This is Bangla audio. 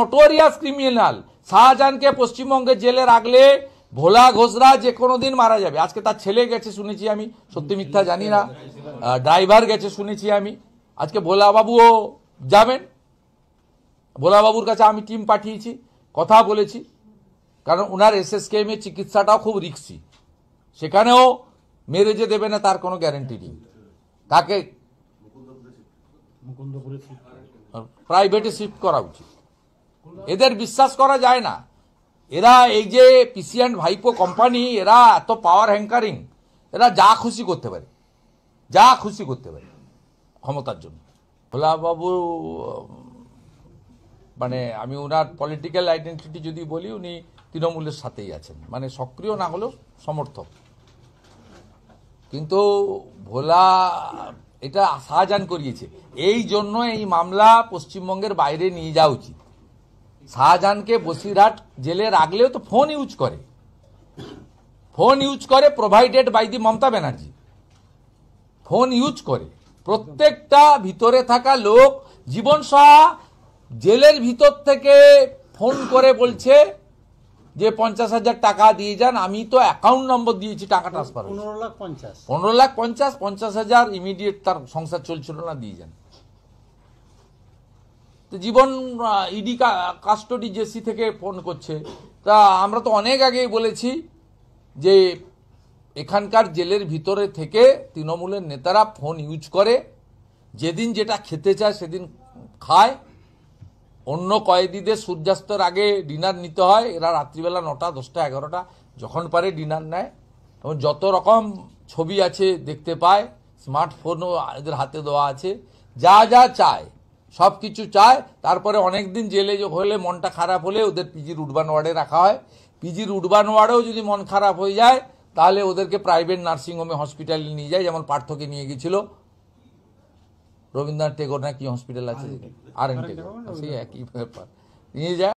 নোটোরিয়াস ক্রিমিনাল শাহজাহানকে পশ্চিমবঙ্গে জেলে রাখলে ভোলা ঘোষরা যে কোনো দিন মারা যাবে। আজকে তার ছেলে গেছে শুনেছি আমি, সত্যি মিথ্যা জানি না, ড্রাইভার গেছে শুনেছি আমি। আজকে ভোলা বাবুও যাবেন। ভোলা বাবুর কাছে আমি টিম পাঠিয়েছি, কথা বলেছি, কারণ ওনার এসএসকেএম এর চিকিৎসাটাও খুব রিস্কি, সেখানেও মেরে যে দেবে না তার কোনো গ্যারেন্টি নেই। তাকে প্রাইভেটে শিফট করা উচিত। এদের বিশ্বাস করা যায় না। এরা এই যে পিসিএন্ড ভাইপো কোম্পানি, এরা এত পাওয়ার হ্যাঙ্কারিং, এরা যা খুশি করতে পারে, যা খুশি করতে পারে ক্ষমতার জন্য। ভোলা বাবু মানে আমি ওনার পলিটিক্যাল আইডেন্টিটি যদি বলি, উনি তৃণমূলের সাথেই আছেন, মানে সক্রিয় না হলেও সমর্থক। কিন্তু ভোলা এটা শাহজাহান করিয়েছে, এই জন্য এই মামলা পশ্চিমবঙ্গের বাইরে নিয়ে যাওয়া উচিত। শাহজাহানকে বসিরহাট জেলে রাখলেও তো ফোন ইউজ করে, provided by the Mamata Banerjee. Phone use করে প্রত্যেকটা ভিতরে থাকা লোক। জীবন সাহা জেলের ভিতর থেকে ফোন করে বলছে যে 50,000 টাকা দিয়ে যান, আমি তো অ্যাকাউন্ট নম্বর দিয়েছি, টাকা ট্রান্সফার 15,50,000 50,000 ইমিডিয়েট, তার সংসার চলছিল না, দিয়ে যান। তো জীবন ইডি কাস্টডি জেসি থেকে ফোন করছে। তা আমরা তো অনেক আগেই বলেছি যে এখানকার জেলের ভিতরে থেকে তৃণমূলের নেতারা ফোন ইউজ করে, যেদিন যেটা খেতে চায় সেদিন খায়। অন্য কয়েদিদের সূর্যাস্তের আগে ডিনার নিতে হয়, এরা রাত্রিবেলা 9টা 10টা 11টা যখন পারে ডিনার নেয়। এবং যত রকম ছবি আছে দেখতে পায়, স্মার্টফোনও এদের হাতে দেওয়া আছে, যা যা চায় সব কিছু চায়। তারপরে অনেকদিন জেলে হলে, মনটা খারাপ হলে ওদের পিজির উডবান ওয়ার্ডে রাখা হয়। পিজির উডবান ওয়ার্ডেও যদি মন খারাপ হয়ে যায়, তাহলে ওদেরকে প্রাইভেট নার্সিংহোমে হসপিটালে নিয়ে যায়, যেমন পার্থকে নিয়ে গেছিল রবীন্দ্রনাথ টেগোর না কি হসপিটাল আছে, আর এন টেগোর, সেই একই ব্যাপার, নিয়ে যায়।